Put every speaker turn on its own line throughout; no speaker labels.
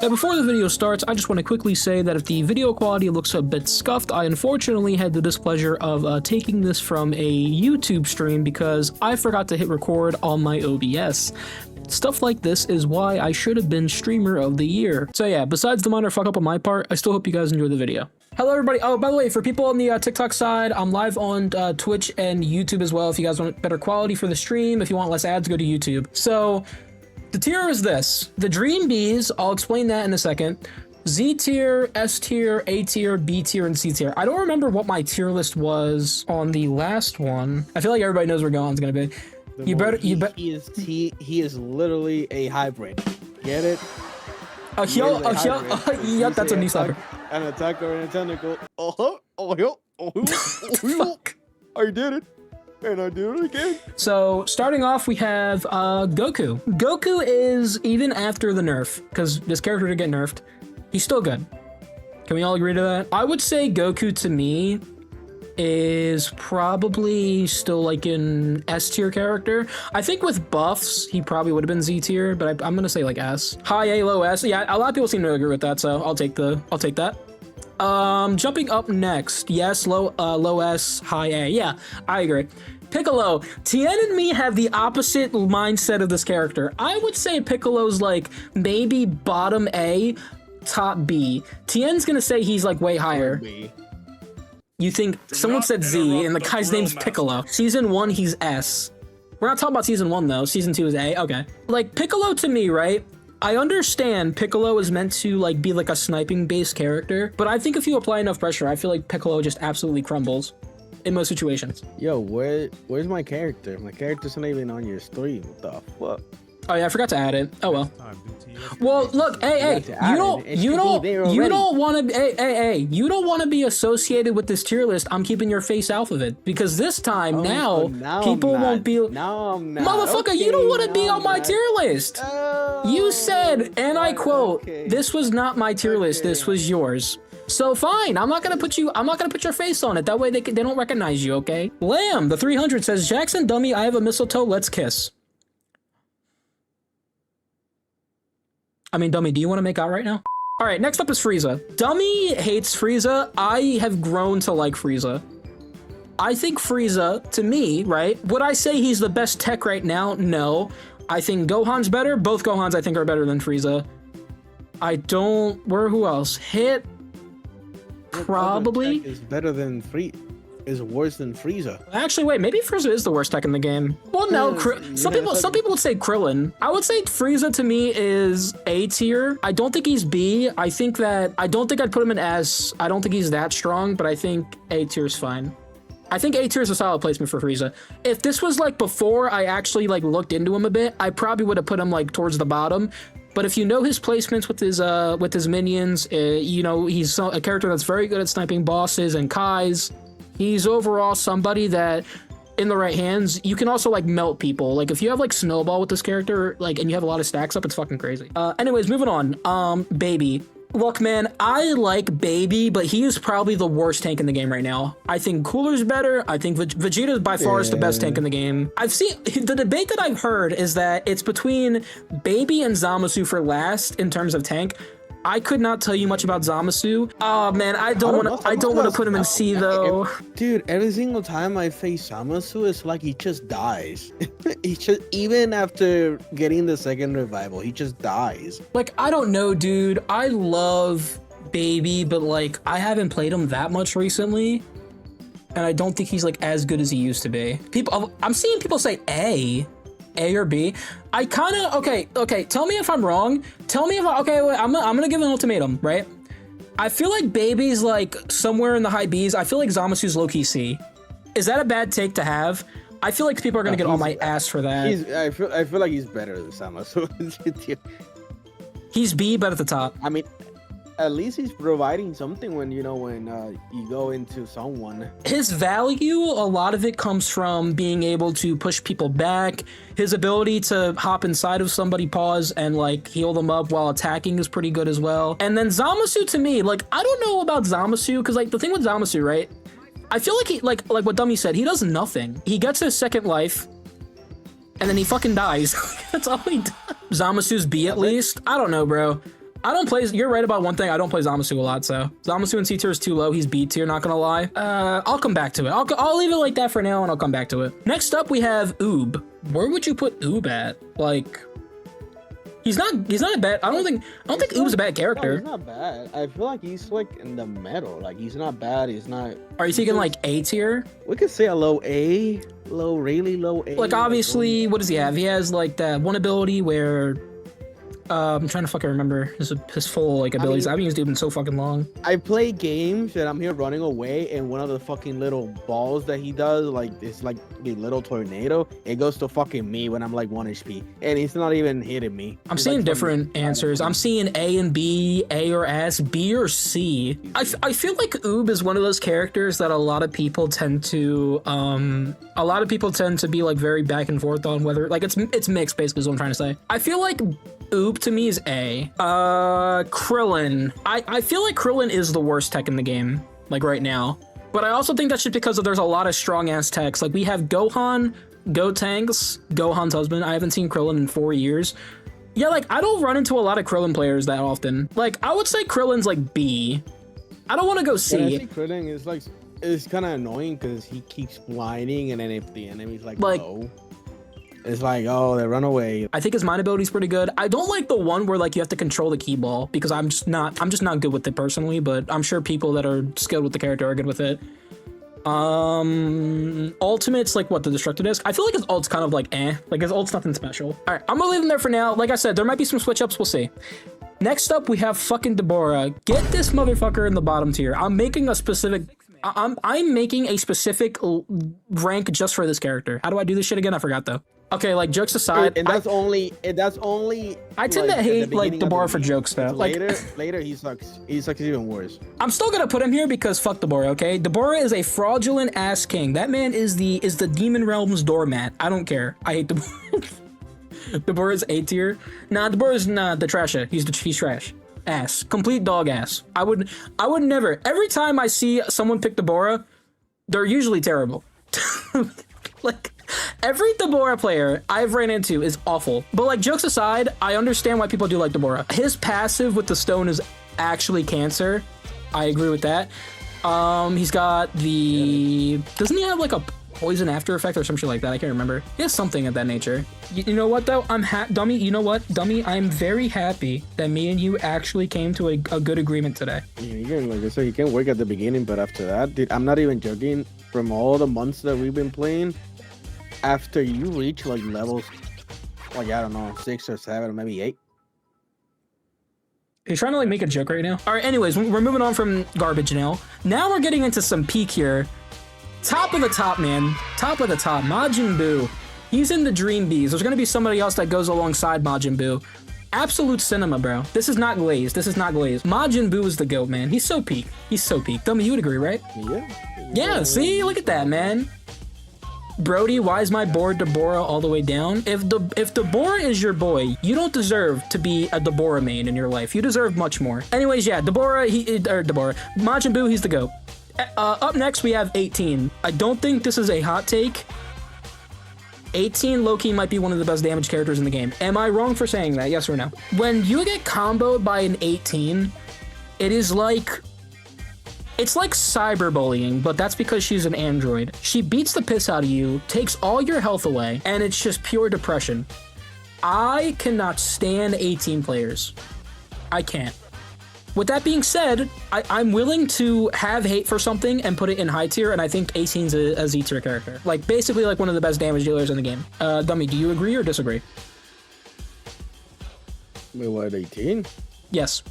Now, before the video starts, I just want to quickly say that if the video quality looks a bit scuffed, I unfortunately had the displeasure of taking this from a YouTube stream because I forgot to hit record on my OBS. Stuff like this is why I should have been Streamer of the Year. So yeah, besides the minor fuck up on my part, I still hope you guys enjoy the video. Hello everybody. Oh, by the way, for people on the TikTok side, I'm live on Twitch and YouTube as well if you guys want better quality for the stream. If you want less ads, go to YouTube. So the tier is this. The Dream Bees, I'll explain that in a second. Z tier, S tier, A tier, B tier, and C tier. I don't remember what my tier list was on the last one. I feel like everybody knows where Gohan's gonna be. He
is literally a hybrid. Get it?
Yep, that's a new slapper.
An attacker and a tentacle.
Fuck.
I did it. And I do it again.
So, starting off, we have Goku. Goku is, even after the nerf, because this character did get nerfed, he's still good. Can we all agree to that? I would say Goku, to me, is probably still like an S tier character. I think with buffs, he probably would have been Z tier, but I'm gonna say like S. High A, low S. Yeah, a lot of people seem to agree with that, so I'll take that. Jumping up next, yes, low S, high A. Yeah, I agree. Piccolo. Tien and me have the opposite mindset of this character. I would say Piccolo's like maybe bottom A, top B. Tien's gonna say he's like way higher. You think someone said Z and the guy's name's Piccolo. Season 1, he's S. We're not talking about season 1 though. Season 2 is A. Okay. Like Piccolo to me, right? I understand Piccolo is meant to like be like a sniping based character, but I think if you apply enough pressure, I feel like Piccolo just absolutely crumbles in most situations.
Yo, where's my character? My character's not even on your stream. What the fuck?
Oh yeah, I forgot to add it. Oh well. Well, look, hey, you don't want to be associated with this tier list. I'm keeping your face off of it because this time now people won't be.
No, I'm not.
Motherfucker, you don't want to be on my tier list. You said, and I quote, "This was not my tier list. This was yours." So fine, I'm not gonna put your face on it. That way they don't recognize you. Okay. Lamb, the 300 says, "Jackson, dummy, I have a mistletoe. Let's kiss." I mean, dummy, do you want to make out right now? All right, next up is Frieza. Dummy hates Frieza. I have grown to like Frieza. I think Frieza, to me, right? Would I say he's the best tech right now? No. I think Gohan's better. Both Gohans, I think, are better than Frieza. Who else? Hit, probably.
Is better than is worse than Frieza.
Actually, wait, maybe Frieza is the worst tech in the game. Well, no, some people would say Krillin. I would say Frieza to me is A tier. I don't think he's B. I don't think I'd put him in S. I don't think he's that strong, but I think A tier is fine. I think A tier is a solid placement for Frieza. If this was like before I actually like looked into him a bit, I probably would have put him like towards the bottom. But if you know his placements with his minions, you know, he's a character that's very good at sniping bosses and Kais. He's overall somebody that, in the right hands, you can also like melt people. Like if you have like Snowball with this character, like, and you have a lot of stacks up, it's fucking crazy. Anyways, moving on. Baby. Look, man, I like Baby, but he is probably the worst tank in the game right now. I think Cooler's better. I think Vegeta by far is the best tank in the game. I've seen the debate that I've heard is that it's between Baby and Zamasu for last in terms of tank. I could not tell you much about Zamasu. Oh man, I don't want to put him in C though.
Dude, every single time I face Zamasu, it's like he just dies. Even after getting the second revival, he just dies.
Like, I don't know, dude. I love Baby, but like I haven't played him that much recently. And I don't think he's like as good as he used to be. I'm seeing people say A or B. I kind of, okay, tell me if I'm wrong. Tell me if okay, wait, I'm gonna give an ultimatum, right? I feel like Baby's like somewhere in the high B's. I feel like Zamasu's low-key C. Is that a bad take to have? I feel like people are gonna get on my ass for that.
I feel like he's better than Zamasu.
He's B, but at the top.
I mean, at least he's providing something when you go into someone.
His value, a lot of it comes from being able to push people back. His ability to hop inside of somebody, pause, and like heal them up while attacking is pretty good as well. And then Zamasu to me, like, I don't know about Zamasu, because like the thing with Zamasu, right? I feel like he, like what Dummy said, he does nothing. He gets his second life, and then he fucking dies. That's all he does. Zamasu's B at least? I don't know, bro. I don't play. You're right about one thing. I don't play Zamasu a lot, so Zamasu in C tier is too low. He's B tier. Not gonna lie. I'll come back to it. I'll leave it like that for now, and I'll come back to it. Next up, we have Oob. Where would you put Oob at? Like, he's not a bad. I don't think Oob's a bad character.
No, he's not bad. I feel like he's like in the middle. Like he's not bad. He's not.
Are you thinking like A tier?
We could say a low A, really low A.
Like obviously, what does he have? He has like that one ability where. I'm trying to fucking remember his full like abilities. I haven't used Oob in so fucking long.
I play games and I'm here running away, and one of the fucking little balls that he does, like it's like the little tornado. It goes to fucking me when I'm like 1 HP, and he's not even hitting me.
I'm seeing like different answers. I'm seeing A and B, A or S, B or C. I feel like Oob is one of those characters that a lot of people tend to be like very back and forth on whether like it's mixed basically is what I'm trying to say. I feel like Oob to me is A. Krillin. I feel like Krillin is the worst tech in the game, like right now. But I also think that's just because there's a lot of strong ass techs. Like we have Gohan, Gotenks, Gohan's husband. I haven't seen Krillin in 4 years. Yeah, like I don't run into a lot of Krillin players that often. Like I would say Krillin's like B. I don't want to go C.
But I think Krillin is like, it's kind of annoying because he keeps blinding, and then if the enemy's like low, it's like, oh, they run away.
I think his mind ability is pretty good. I don't like the one where like you have to control the key ball because I'm just not good with it personally, but I'm sure people that are skilled with the character are good with it. Ultimate's like what, the destructive disc? I feel like his ult's kind of like like his ult's nothing special. All right, I'm gonna leave him there for now. Like I said, there might be some switch ups, we'll see. Next up, we have fucking Deborah. Get this motherfucker in the bottom tier. I'm making a specific rank just for this character. How do I do this shit again? I forgot though. Okay, like jokes aside,
and that's only.
I tend to hate like Deborah for jokes though. Like
later he sucks. He sucks even worse.
I'm still gonna put him here because fuck Deborah. Okay, Deborah is a fraudulent ass king. That man is the demon realm's doormat. I don't care. I hate Deborah. Deborah is A tier. Nah, Deborah is the trasher. He's trash. Ass. Complete dog ass. I would never. Every time I see someone pick Deborah, they're usually terrible. Like every Deborah player I've ran into is awful. But like jokes aside, I understand why people do like Deborah. His passive with the stone is actually cancer. I agree with that. He's got the doesn't he have like a poison after effect or some shit like that? I can't remember. He has something of that nature. You know what though? Dummy, you know what? Dummy, I'm very happy that me and you actually came to a good agreement today.
Yeah, you can, like I said, you can work at the beginning, but after that, dude, I'm not even joking. From all the months that we've been playing, after you reach like levels, like I don't know, 6 or 7 or maybe 8.
You're trying to like make a joke right now? All right, anyways, we're moving on from garbage now. Now we're getting into some peak here. Top of the top, man. Top of the top. Majin Buu. He's in the Dream Bees. There's going to be somebody else that goes alongside Majin Buu. Absolute cinema, bro. This is not glazed. This is not glazed. Majin Buu is the GOAT, man. He's so peak. He's so peak. Dummy, you would agree, right?
Yeah.
Yeah, see? Look at that, man. Brody, why is my board Deborah all the way down? If Deborah is your boy, you don't deserve to be a Deborah main in your life. You deserve much more. Anyways, yeah, Majin Buu, he's the GOAT. Up next, we have 18. I don't think this is a hot take. 18 low-key might be one of the best damage characters in the game. Am I wrong for saying that? Yes or no? When you get comboed by an 18, it is like... It's like cyberbullying, but that's because she's an android. She beats the piss out of you, takes all your health away, and it's just pure depression. I cannot stand 18 players. I can't. With that being said, I'm willing to have hate for something and put it in high tier, and I think 18's a Z tier character. Like, basically like one of the best damage dealers in the game. Dummy, do you agree or disagree?
Wait, what, 18?
Yes.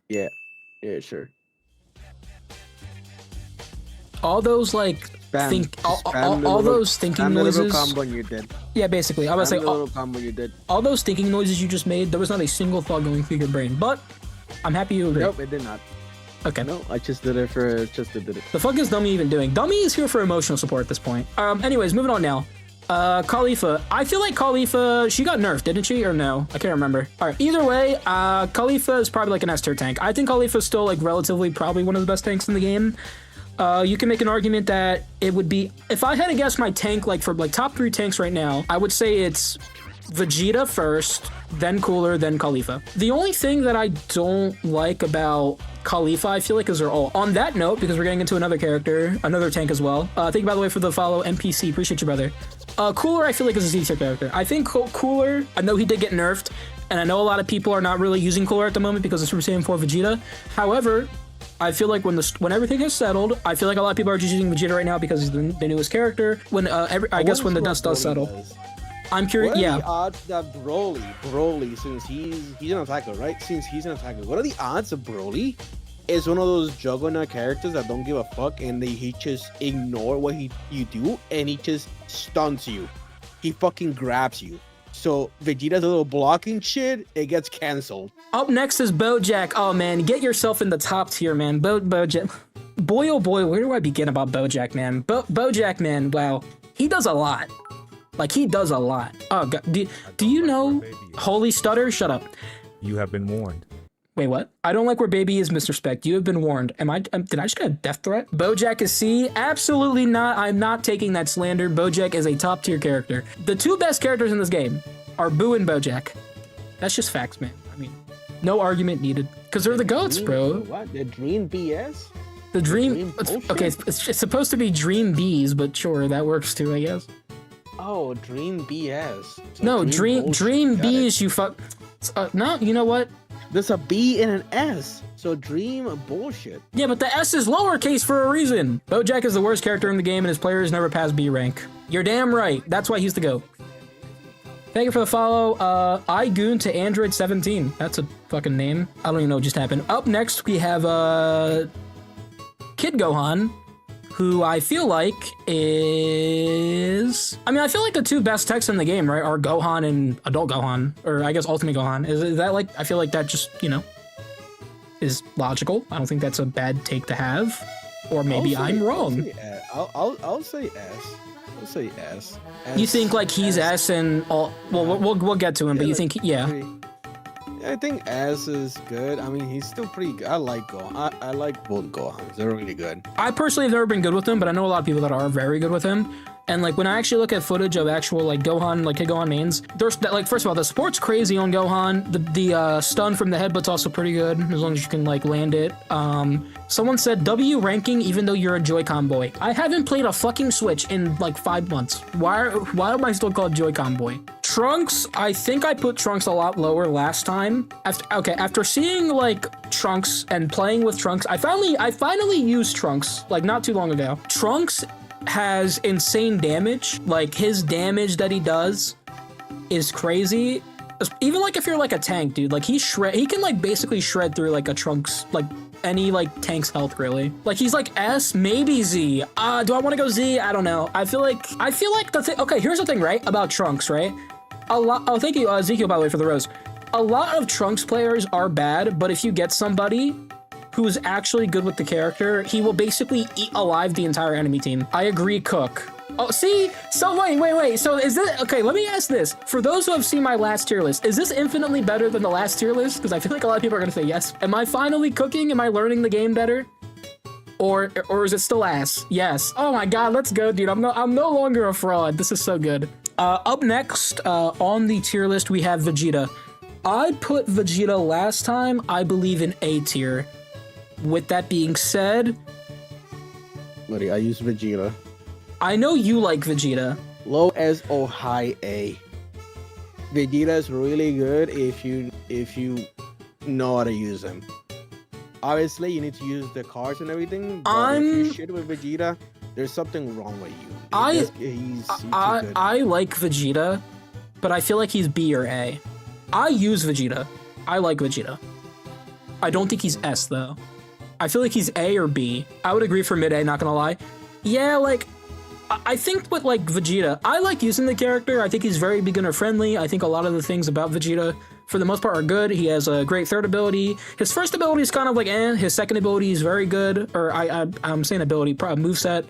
Yeah, sure.
All those like all those thinking noises.
Combo you did.
Yeah, basically. I was say
little combo you did.
All those thinking noises you just made. There was not a single thought going through your brain. But I'm happy you agree.
Nope, it did not.
Okay.
No, I just did it for just did it.
The fuck is Dummy even doing? Dummy is here for emotional support at this point. Anyways, moving on now. Khalifa. I feel like Khalifa, she got nerfed, didn't she? Or no? I can't remember. All right. Either way, Khalifa is probably like an S tier tank. I think Khalifa is still like relatively probably one of the best tanks in the game. You can make an argument that it would be, if I had to guess my tank, like for like top 3 tanks right now, I would say it's Vegeta first, then Cooler, then Khalifa. The only thing that I don't like about Khalifa, I feel like, is they're all. On that note, because we're getting into another character, another tank as well. Thank you, by the way, for the follow, NPC. Appreciate you, brother. Cooler, I feel like, is a Z-tier character. I think Cooler, I know he did get nerfed, and I know a lot of people are not really using Cooler at the moment because it's Super Saiyan 4 Vegeta. However, I feel like when everything has settled, I feel like a lot of people are just using Vegeta right now because he's the newest character. When I guess when the dust does settle. I'm curious.
What are the odds that Broly, since he's an attacker, right? Since he's an attacker, what are the odds that Broly is one of those juggernaut characters that don't give a fuck and he just ignore what you do and he just stuns you? He fucking grabs you. So Vegeta's little blocking shit, it gets canceled.
Up next is Bojack. Oh man, get yourself in the top tier, man. Bojack. Boy, oh boy, where do I begin about Bojack, man? Bojack, man, wow, he does a lot. Like, he does a lot. Oh, God. Do you know Holy Stutter? Shut up.
You have been warned.
Wait, what? I don't like where baby is, Mr. Spec. You have been warned. Did I just get a death threat? Bojack is C? Absolutely not. I'm not taking that slander. Bojack is a top tier character. The 2 best characters in this game are Boo and Bojack. That's just facts, man. I mean, no argument needed. Because they're the GOATs, bro.
What? The Dream BS?
The Dream... Okay, it's supposed to be Dream Bees, but sure, that works too, I guess.
Oh, Dream BS. So
no, Dream Bees, you fuck... no, you know what?
There's a B and an S, so Dream bullshit.
Yeah, but the S is lowercase for a reason. Bojack is the worst character in the game and his players never pass B rank. You're damn right. That's why he's the GOAT. Thank you for the follow. iGoon to Android 17. That's a fucking name. I don't even know what just happened. Up next, we have Kid Gohan, who I feel like is... I mean, I feel like the 2 best techs in the game, right, are Gohan and Adult Gohan, or I guess Ultimate Gohan. Is that like... I feel like that just, you know, is logical. I don't think that's a bad take to have. Or maybe I'm wrong.
I'll say S. I'll say S.
You think like he's S and all... Well, we'll get to him, but you think... Yeah.
I think S is good. I mean, he's still pretty good. I like Gohan. I like both Gohans. They're really good.
I personally have never been good with him, but I know a lot of people that are very good with him. And like when I actually look at footage of actual like Gohan, like Kid Gohan mains, there's like, first of all, the support's crazy on Gohan. The stun from the headbutt's also pretty good as long as you can like land it. Someone said W ranking even though you're a Joy-Con boy. I haven't played a fucking Switch in like 5 months. Why am I still called Joy-Con boy? Trunks, I think I put Trunks a lot lower last time. After seeing like Trunks and playing with Trunks, I finally used Trunks like not too long ago. Trunks has insane damage. Like his damage that he does is crazy. Even like if you're like a tank, dude, like he can like basically shred through like a Trunks, like any like tank's health, really. Like he's like S, maybe Z. Do I want to go Z? I don't know. I feel like the thing. Okay, here's the thing, right, about Trunks, right? Oh, thank you, Ezekiel, by the way, for the rose. A lot of Trunks players are bad, but if you get somebody who's actually good with the character, he will basically eat alive the entire enemy team. I agree, Cook. Oh, see? So wait. So is this... Okay, let me ask this. For those who have seen my last tier list, is this infinitely better than the last tier list? Because I feel like a lot of people are going to say yes. Am I finally cooking? Am I learning the game better? Or is it still ass? Yes. Oh my god, let's go, dude. I'm no longer a fraud. This is so good. Up next, on the tier list, we have Vegeta. I put Vegeta last time, I believe, in A tier. With that being said...
Buddy, I use Vegeta.
I know you like Vegeta.
Low S or high A. Vegeta is really good if you know how to use him. Obviously, you need to use the cards and everything, but if you shit with Vegeta, there's something wrong with you. He's too good.
I like Vegeta, but I feel like he's B or A. I use Vegeta. I like Vegeta. I don't think he's S, though. I feel like he's A or B. I would agree for mid-A, not gonna lie. Yeah, like... I think with, like, Vegeta, I like using the character. I think he's very beginner-friendly. I think a lot of the things about Vegeta, for the most part, are good. He has a great third ability. His first ability is kind of like, eh. His second ability is very good. Or, I'm saying ability, probably moveset.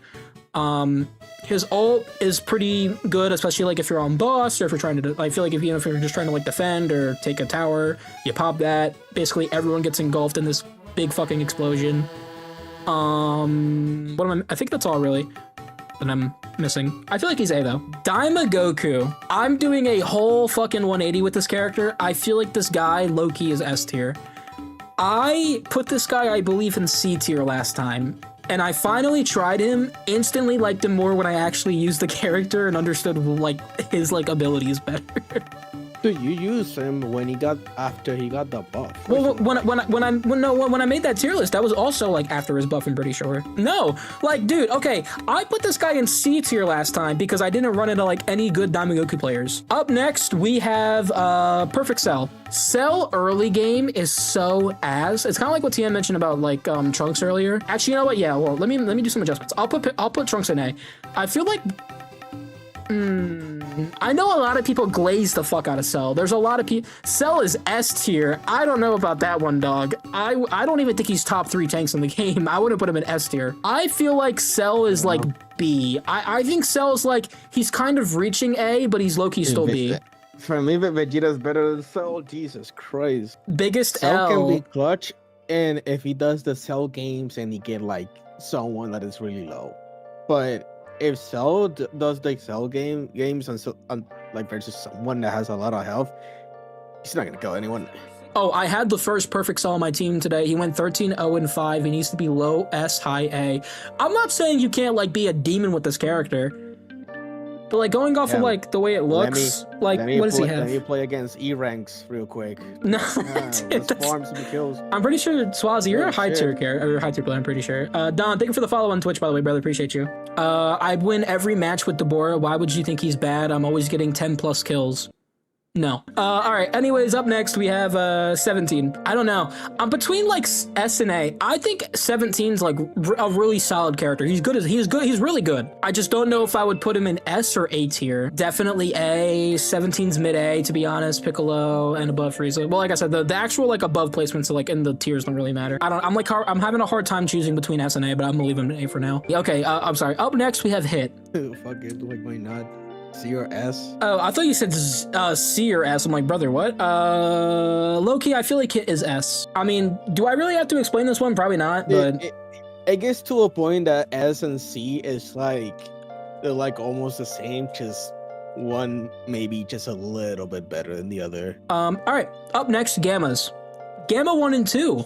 His ult is pretty good, especially, like, if you're on boss, or if you're trying to... I feel like if you're just trying to, like, defend or take a tower, you pop that. Basically, everyone gets engulfed in this big fucking explosion. What am I think that's all really that I'm missing. I feel like he's A though. Goku. I'm doing a whole fucking 180 with this character. I feel like this guy low-key is S tier. I put this guy, I believe, in C tier last time, and I finally tried him, instantly liked him more when I actually used the character and understood like his like abilities better.
Dude, you used him when after he got the buff.
Well, when I made that tier list, that was also like after his buff. I'm pretty sure. No, like, dude, okay, I put this guy in C tier last time because I didn't run into like any good Goku players. Up next, we have Perfect Cell. Cell early game is so ass. It's kind of like what Tian mentioned about like Trunks earlier. Actually, you know what? Yeah, well, let me do some adjustments. I'll put Trunks in A. I feel like. I know a lot of people glaze the fuck out of Cell. There's a lot of people. Cell is S tier. I don't know about that one, dog. I don't even think he's top 3 tanks in the game. I wouldn't put him in S tier. I feel like Cell is like B. I think Cell is like, he's kind of reaching A, but he's low-key still B.
For me, Vegeta's better than Cell. Jesus Christ.
Biggest
Cell
L.
can be clutch, and if he does the Cell games and he get like someone that is really low. But if Cell does the Cell games and like versus someone that has a lot of health, he's not gonna kill anyone.
Oh, I had the first Perfect Cell on my team today. He went 13-0-5. He needs to be low S, high A. I'm not saying you can't like be a demon with this character, but like going off of like the way it looks, what does he have?
Let me play against E ranks real quick.
No,
let's farm some kills.
I'm pretty sure Swazi, you're a high tier character, or high tier player. I'm pretty sure. Don, thank you for the follow on Twitch, by the way, brother. Appreciate you. I win every match with Deborah. Why would you think he's bad? I'm always getting 10+ kills. No. All right. Anyways, up next we have 17. I don't know. I'm between like S and A. I think 17's like a really solid character. He's good. He's really good. I just don't know if I would put him in S or A tier. Definitely A. 17's mid A, to be honest. Piccolo and above Frieza. Well, like I said, the actual like above placements are like in the tiers don't really matter. I'm having a hard time choosing between S and A, but I'm gonna leave him in A for now. Okay. I'm sorry. Up next we have Hit.
Fuck it. Like why not? C or S?
Oh, I thought you said C or S. I'm like, brother, what? Low-key, I feel like Hit is S. I mean, do I really have to explain this one? Probably not, but...
It gets to a point that S and C is like, they're like almost the same, just one maybe just a little bit better than the other.
All right, up next, Gammas. Gamma 1 and 2.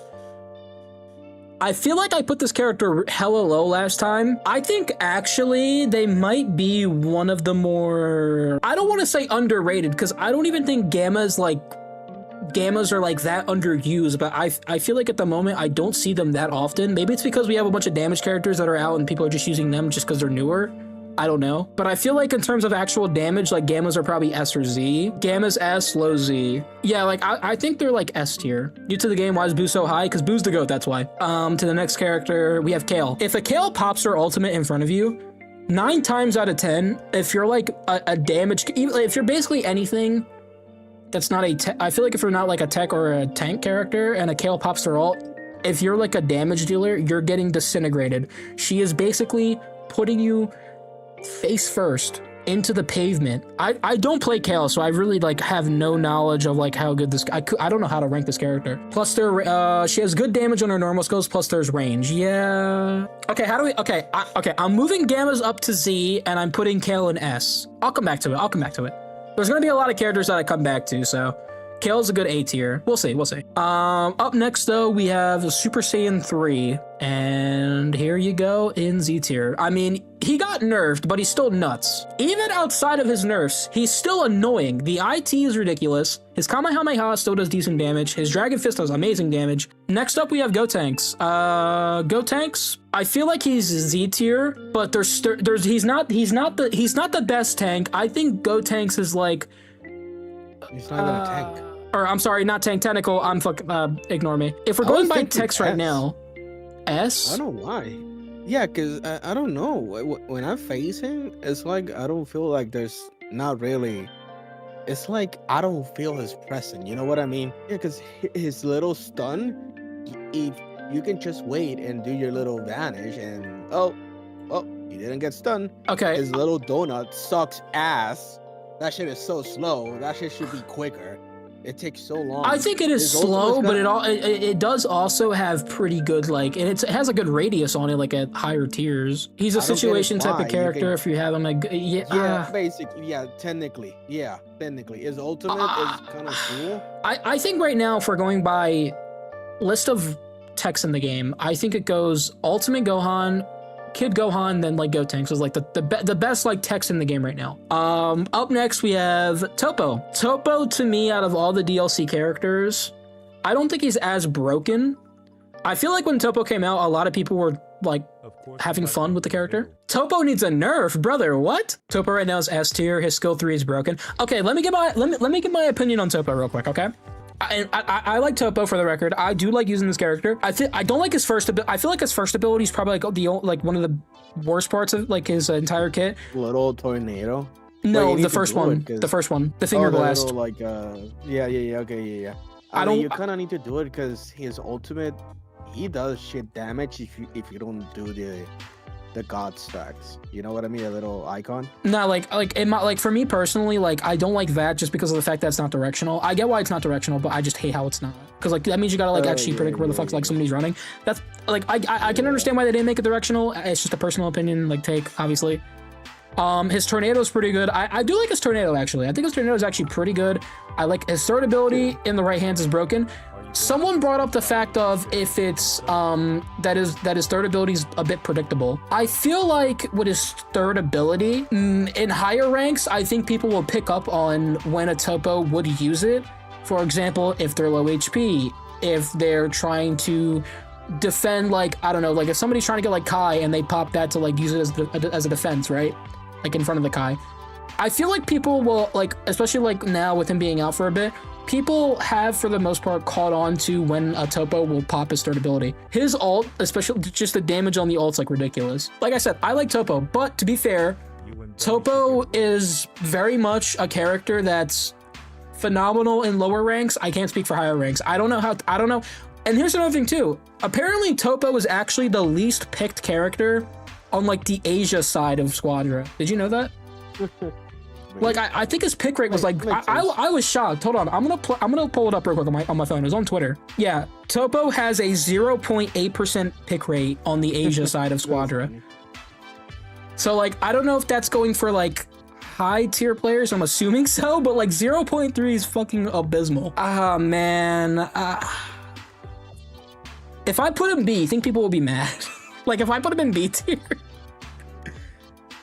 I feel like I put this character hella low last time. I think actually they might be one of the more, I don't want to say underrated, because I don't even think Gammas are like that underused, but I feel like at the moment I don't see them that often. Maybe it's because we have a bunch of damage characters that are out and people are just using them just because they're newer. I don't know. But I feel like in terms of actual damage, like Gammas are probably S or Z. Gammas S, low Z. Yeah, like I think they're like S tier. Due to the game, why is Boo so high? Because Boo's the GOAT, that's why. To the next character, we have Kale. If a Kale pops her ultimate in front of you, 9 times out of 10, if you're like a damage, if you're basically anything that's not I feel like if you're not like a tech or a tank character and a Kale pops her ult, if you're like a damage dealer, you're getting disintegrated. She is basically putting you face first into the pavement. I don't play Kale, so I really like have no knowledge of like how good this. I don't know how to rank this character. Plus, she has good damage on her normal skills. Plus, there's range. Yeah. Okay. How do we? Okay. I'm moving Gammas up to Z, and I'm putting Kale in S. I'll come back to it. There's gonna be a lot of characters that I come back to, so Kale's a good A tier. We'll see. Up next, though, we have Super Saiyan 3. And here you go in Z tier. I mean, he got nerfed, but he's still nuts. Even outside of his nerfs, he's still annoying. The IT is ridiculous. His Kamehameha still does decent damage. His Dragon Fist does amazing damage. Next up, we have Gotenks. Gotenks, I feel like he's Z tier, but he's not the best tank. I think Gotenks is like...
He's not even a tank.
Or I'm sorry, not tank, technical. Ignore me. If we're going by text right now, S?
I don't know why. Yeah, because I don't know. When I face him, it's like I don't feel like there's not really... It's like I don't feel his presence. You know what I mean? Yeah, because his little stun, if you can just wait and do your little vanish and... Oh, he didn't get stunned.
Okay.
His little donut sucks ass. That shit is so slow. That shit should be quicker. It takes so long.
I think it is
His
slow,
ultimate's
but it does also have pretty good, like, and it has a good radius on it, like at higher tiers. He's a situation type of character. If you have him, like,
yeah, basically, yeah, technically. His ultimate is kind of cool.
I think right now, if we're going by list of techs in the game, I think it goes Ultimate Gohan, Kid Gohan, then like Gotenks is like the best like techs in the game right now. Up next we have Topo. Topo, to me, out of all the DLC characters, I don't think he's as broken. I feel like when Topo came out, a lot of people were like having fun with the character. Topo needs a nerf, brother. What? Topo right now is S tier. His skill 3 is broken. Okay, let me get my opinion on Topo real quick. Okay. I like Topo, for the record. I do like using this character. I don't like his first ability. I feel like his first ability is probably like one of the worst parts of like his entire kit.
Little tornado.
No, the first one. The first one. The finger blast.
Little, like yeah. I mean, you kind of need to do it because his ultimate, he does shit damage if you don't do the god stacks. You know what I mean? A little icon.
No, like for me personally, like I don't like that just because of the fact that it's not directional. I get why it's not directional, but I just hate how it's not. Because like that means you gotta like actually predict where the fuck like somebody's running. That's like I can understand why they didn't make it directional. It's just a personal opinion, like take obviously. His tornado is pretty good. I do like his tornado actually. I think his tornado is actually pretty good. I like his third ability in the right hands is broken. Someone brought up the fact of if it's that his third ability is a bit predictable. I feel like with his third ability in higher ranks, I think people will pick up on when a Topo would use it. For example, if they're low HP, if they're trying to defend, like I don't know, like if somebody's trying to get like Kai and they pop that to like use it as a defense, right? Like in front of the Kai. I feel like people will like, especially like now with him being out for a bit, people have, for the most part, caught on to when a Topo will pop his third ability. His ult, especially just the damage on the ult's like ridiculous. Like I said, I like Topo, but to be fair, Topo is very much a character that's phenomenal in lower ranks. I can't speak for higher ranks. I don't know. And here's another thing too. Apparently Topo was actually the least picked character on like the Asia side of Squadra. Did you know that? Like I think his pick rate was like I was shocked. Hold on, I'm gonna pull it up real quick on my phone. It was on Twitter. Yeah, Topo has a 0.8% pick rate on the Asia side of Squadra. So like I don't know if that's going for like high tier players. I'm assuming so, but like 0.3 is fucking abysmal. Ah man, if I put him B, you think people will be mad? Like if I put him in B tier.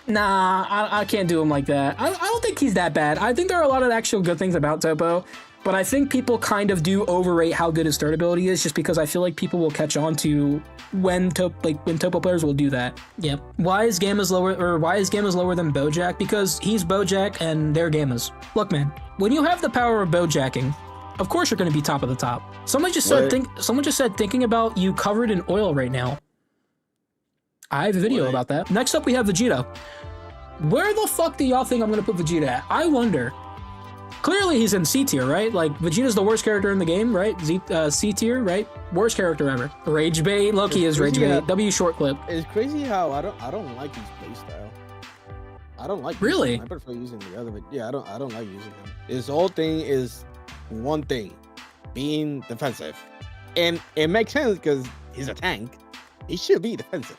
Nah, I can't do him like that. I don't think he's that bad. I think there are a lot of actual good things about Topo, but I think people kind of do overrate how good his third ability is, just because I feel like people will catch on to when Topo players will do that. Yep. Why is Gamma's lower than Bojack? Because he's Bojack and they're Gammas. Look, man, when you have the power of Bojacking, of course you're going to be top of the top. Someone just said thinking about you covered in oil right now. I have a video about that. Next up, we have Vegeta. Where the fuck do y'all think I'm gonna put Vegeta at? I wonder. Clearly, he's in C tier, right? Like, Vegeta's the worst character in the game, right? C tier, right? Worst character ever. Rage bait. Loki is rage bait. W short clip.
It's crazy how I don't like his playstyle. I don't like.
Really?
I prefer using the other, but yeah, I don't like using him. His whole thing is one thing, being defensive, and it makes sense because he's a tank. He should be defensive.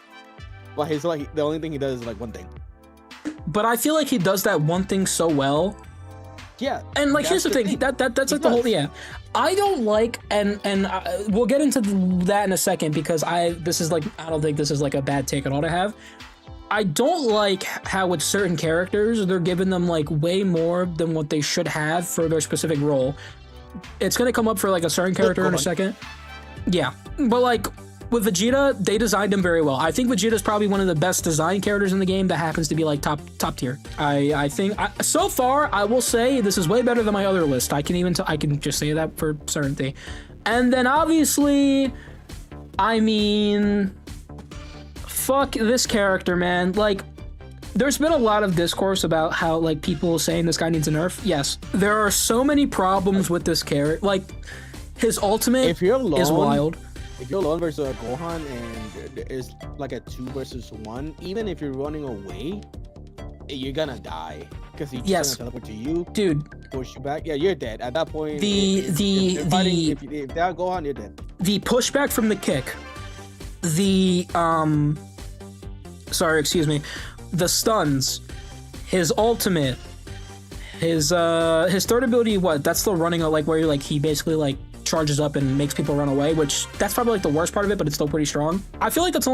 Well, he's like the only thing he does is like one thing. But
I feel like he does that one thing so well.
Yeah.
And like here's the thing. That's like the whole I don't like and we'll get into that in a second because I don't think this is like a bad take at all to have. I don't like how with certain characters they're giving them like way more than what they should have for their specific role. It's gonna come up for like a certain character in a second. Yeah, but like. With Vegeta, they designed him very well. I think Vegeta is probably one of the best designed characters in the game that happens to be like top tier. I think so far I will say this is way better than my other list. I can just say that for certainty. And then obviously, I mean, fuck this character, man. Like, there's been a lot of discourse about how like people saying this guy needs a nerf. Yes, there are so many problems with this character. Like, his ultimate is wild.
If you're alone versus a Gohan and it's like a 2 versus 1, even if you're running away, you're gonna die because he's just gonna teleport to you.
Dude,
push you back, yeah, you're dead. At that point,
if
they're Gohan, you're dead.
The pushback from the kick, the the stuns, his ultimate, his third ability, that's the running, like where like he basically like charges up and makes people run away, which that's probably like the worst part of it, but it's still pretty strong. I feel like it's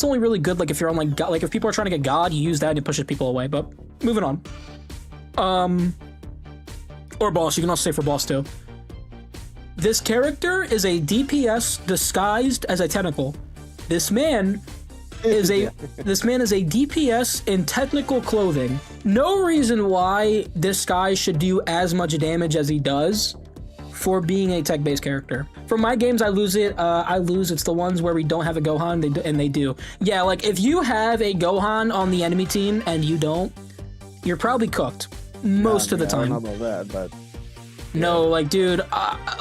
only really good like if you're on like God, like if people are trying to get God, you use that and it pushes people away. But moving on. Or boss, you can also say for boss too. This character is a DPS disguised as a technical. This man is a DPS in technical clothing. No reason why this guy should do as much damage as he does for being a tech-based character. For my games, I lose it. It's the ones where we don't have a Gohan, and they do. Yeah, like if you have a Gohan on the enemy team and you don't, you're probably cooked most of the time.
I don't know about that, but
no, like dude,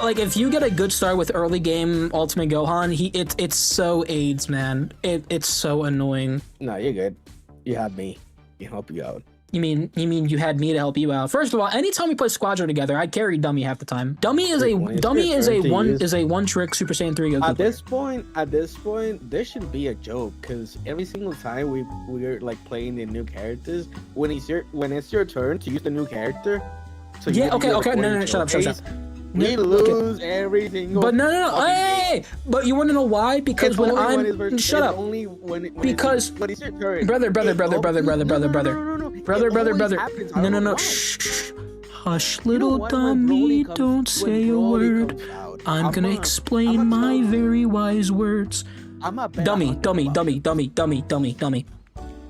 like if you get a good start with early game Ultimate Gohan, it's so AIDS, man. It's so annoying.
No, you're good. You have me. I can help you out.
You mean you had me to help you out? First of all, anytime we play Squadra together, I carry Dummy half the time. Dummy is a one trick Super Saiyan 3 Goku.
At this point, this should be a joke because every single time we're like playing the new characters, when it's your turn to use the new character. So
yeah, okay, no, shut up.
We lose every single.
But no, hey! But you want to know why? Because shut up. Because
when it's your turn,
brother. No. Shh. Hush, little dummy, don't say a word. I'm gonna explain my very wise words. Dummy.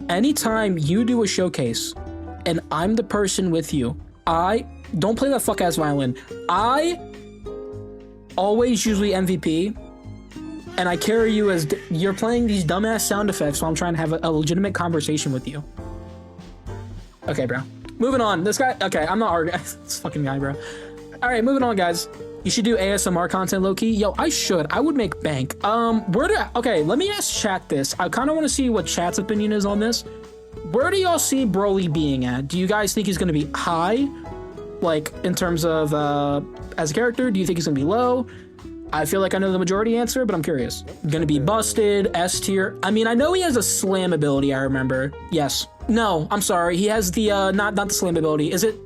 Anytime you do a showcase, and I'm the person with you, don't play that fuck ass violin. I always usually MVP, and I carry you as you're playing these dumbass sound effects while I'm trying to have a legitimate conversation with you. Okay, bro. Moving on. This guy. Okay, I'm not arguing. This fucking guy, bro. All right, moving on, guys. You should do ASMR content, low key. Yo, I should. I would make bank. Okay, let me ask chat this. I kind of want to see what chat's opinion is on this. Where do y'all see Broly being at? Do you guys think he's gonna be high? Like, in terms of, as a character, do you think he's gonna be low? I feel like I know the majority answer, but I'm curious. Gonna be busted, S tier. I mean, I know he has a slam ability, I remember. Yes. No, I'm sorry. He has the, not the slam ability. Is it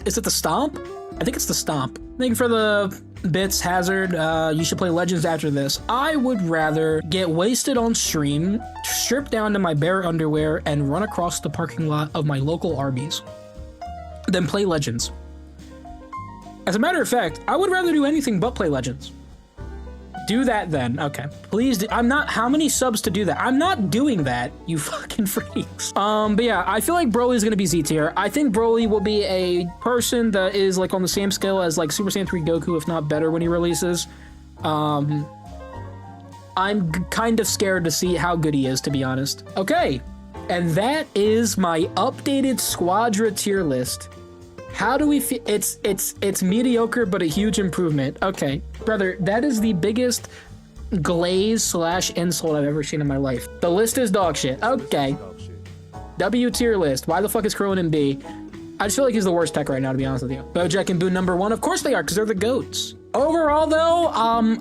the stomp? I think it's the stomp. Thank you for the bits, Hazard. You should play Legends after this. I would rather get wasted on stream, strip down to my bare underwear, and run across the parking lot of my local Arby's than play Legends. As a matter of fact, I would rather do anything but play Legends. Do that then. Okay. Please do. How many subs to do that? I'm not doing that, you fucking freaks. But yeah, I feel like Broly's gonna be Z tier. I think Broly will be a person that is like on the same scale as like Super Saiyan 3 Goku, if not better when he releases. I'm kind of scared to see how good he is, to be honest. Okay. And that is my updated Squadra tier list. How do we feel? It's mediocre, but a huge improvement. Okay, brother, that is the biggest glaze / insult I've ever seen in my life. The list is dog shit. Okay. W tier list. Why the fuck is Krillin in B? I just feel like he's the worst tech right now, to be honest with you. Bojack and Boo #1. Of course they are, because they're the GOATs. Overall, though,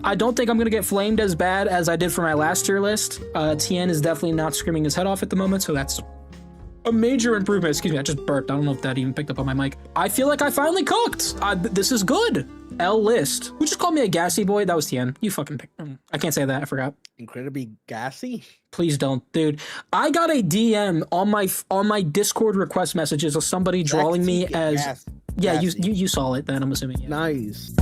I don't think I'm going to get flamed as bad as I did for my last tier list. Tien is definitely not screaming his head off at the moment, so that's a major improvement. Excuse me, I just burped. I don't know if that even picked up on my mic. I feel like I finally cooked. This is good. L list. Who just called me a gassy boy? That was Tien. You fucking picked. I can't say that. I forgot.
Incredibly gassy?
Please don't, dude. I got a DM on my Discord request messages of somebody drawing me as. Yeah, you saw it then, I'm assuming. Yeah.
Nice.